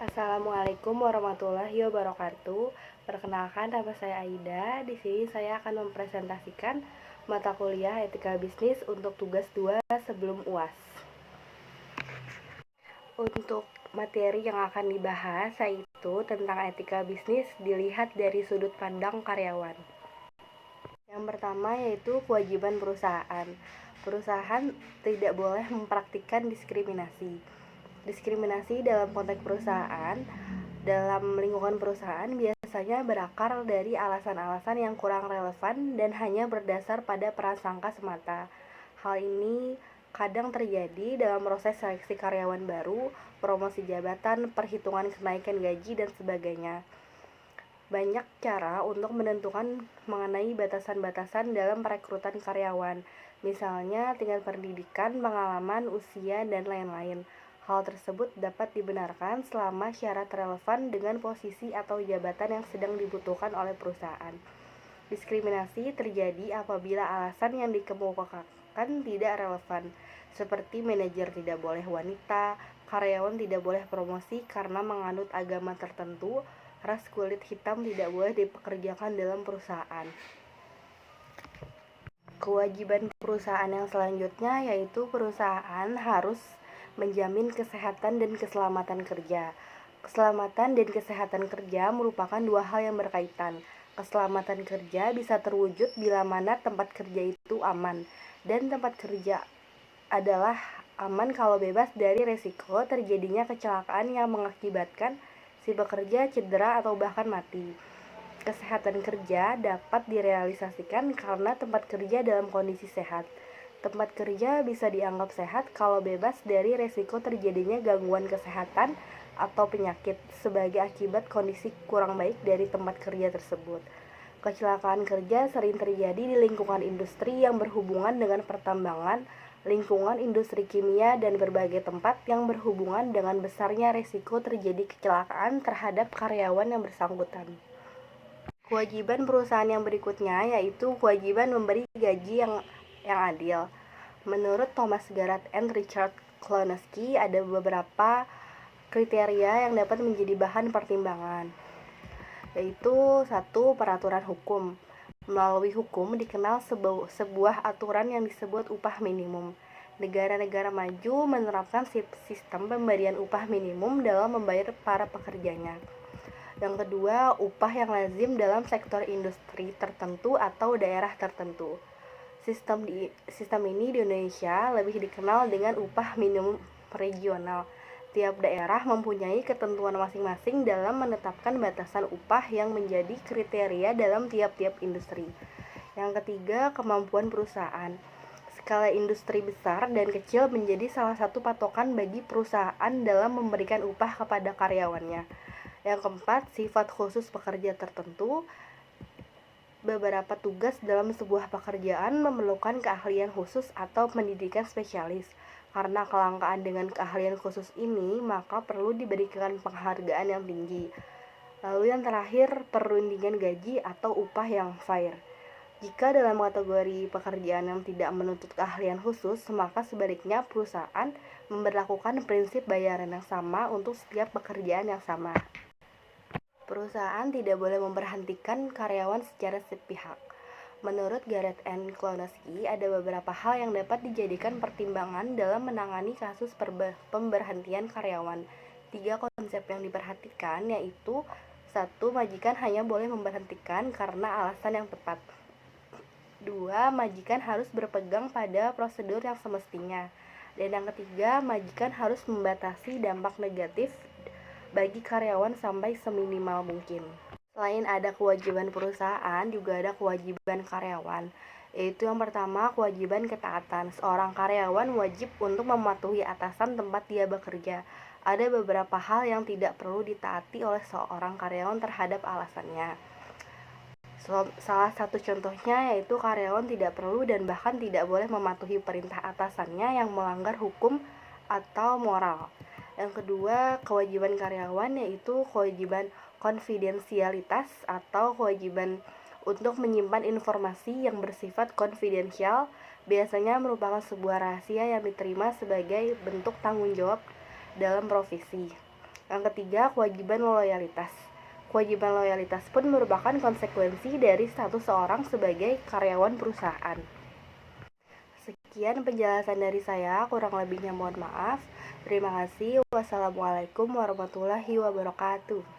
Assalamualaikum warahmatullahi wabarakatuh. Perkenalkan, nama saya Aida. Di sini saya akan mempresentasikan mata kuliah Etika Bisnis untuk tugas 2 sebelum UAS. Untuk materi yang akan dibahas yaitu tentang etika bisnis dilihat dari sudut pandang karyawan. Yang pertama yaitu kewajiban perusahaan. Perusahaan tidak boleh mempraktikkan diskriminasi. Diskriminasi dalam konteks perusahaan, dalam lingkungan perusahaan biasanya berakar dari alasan-alasan yang kurang relevan dan hanya berdasar pada prasangka semata. Hal ini kadang terjadi dalam proses seleksi karyawan baru, promosi jabatan, perhitungan kenaikan gaji, dan sebagainya. Banyak cara untuk menentukan mengenai batasan-batasan dalam perekrutan karyawan, misalnya tingkat pendidikan, pengalaman, usia, dan lain-lain. Hal tersebut dapat dibenarkan selama syarat relevan dengan posisi atau jabatan yang sedang dibutuhkan oleh perusahaan. Diskriminasi terjadi apabila alasan yang dikemukakan tidak relevan, seperti manajer tidak boleh wanita, karyawan tidak boleh promosi karena menganut agama tertentu, ras kulit hitam tidak boleh dipekerjakan dalam perusahaan. Kewajiban perusahaan yang selanjutnya yaitu perusahaan harus menjamin kesehatan dan keselamatan kerja. Keselamatan dan kesehatan kerja merupakan dua hal yang berkaitan. Keselamatan kerja bisa terwujud bila mana tempat kerja itu aman, dan tempat kerja adalah aman kalau bebas dari resiko terjadinya kecelakaan yang mengakibatkan si pekerja cedera atau bahkan mati. Kesehatan kerja dapat direalisasikan karena tempat kerja dalam kondisi sehat. Tempat kerja bisa dianggap sehat kalau bebas dari resiko terjadinya gangguan kesehatan atau penyakit sebagai akibat kondisi kurang baik dari tempat kerja tersebut. Kecelakaan kerja sering terjadi di lingkungan industri yang berhubungan dengan pertambangan, lingkungan industri kimia, dan berbagai tempat yang berhubungan dengan besarnya resiko terjadi kecelakaan terhadap karyawan yang bersangkutan. Kewajiban perusahaan yang berikutnya yaitu kewajiban memberi gaji yang adil. Menurut Thomas Garrett and Richard Klonoski, ada beberapa kriteria yang dapat menjadi bahan pertimbangan, yaitu 1. Peraturan hukum. Melalui hukum dikenal sebuah aturan yang disebut upah minimum. Negara-negara maju menerapkan sistem pemberian upah minimum dalam membayar para pekerjanya. Yang kedua, upah yang lazim dalam sektor industri tertentu atau daerah tertentu. Sistem ini di Indonesia lebih dikenal dengan upah minimum regional. Tiap daerah mempunyai ketentuan masing-masing dalam menetapkan batasan upah yang menjadi kriteria dalam tiap-tiap industri. Yang ketiga, kemampuan perusahaan. Skala industri besar dan kecil menjadi salah satu patokan bagi perusahaan dalam memberikan upah kepada karyawannya. Yang keempat, sifat khusus pekerja tertentu. Beberapa tugas dalam sebuah pekerjaan memerlukan keahlian khusus atau pendidikan spesialis. Karena kelangkaan dengan keahlian khusus ini, maka perlu diberikan penghargaan yang tinggi. Lalu yang terakhir, perundingan gaji atau upah yang fair. Jika dalam kategori pekerjaan yang tidak menuntut keahlian khusus, maka sebaliknya perusahaan memberlakukan prinsip bayaran yang sama untuk setiap pekerjaan yang sama. Perusahaan tidak boleh memberhentikan karyawan secara sepihak. Menurut Garrett and Klonoski, ada beberapa hal yang dapat dijadikan pertimbangan dalam menangani kasus pemberhentian karyawan. 3 konsep yang diperhatikan yaitu 1. Majikan hanya boleh memberhentikan karena alasan yang tepat. 2. Majikan harus berpegang pada prosedur yang semestinya. Dan yang ketiga, majikan harus membatasi dampak negatif bagi karyawan sampai seminimal mungkin. Selain ada kewajiban perusahaan, juga ada kewajiban karyawan. Yaitu yang pertama, kewajiban ketaatan. Seorang karyawan wajib untuk mematuhi atasan tempat dia bekerja. Ada beberapa hal yang tidak perlu ditaati oleh seorang karyawan terhadap alasannya. Salah satu contohnya yaitu karyawan tidak perlu dan bahkan tidak boleh mematuhi perintah atasannya yang melanggar hukum atau moral. Yang kedua, kewajiban karyawan yaitu kewajiban konfidensialitas atau kewajiban untuk menyimpan informasi yang bersifat konfidensial, biasanya merupakan sebuah rahasia yang diterima sebagai bentuk tanggung jawab dalam profesi. Yang ketiga, kewajiban loyalitas. Kewajiban loyalitas pun merupakan konsekuensi dari status seorang sebagai karyawan perusahaan. Sekian penjelasan dari saya, kurang lebihnya mohon maaf. Terima kasih. Wassalamualaikum warahmatullahi wabarakatuh.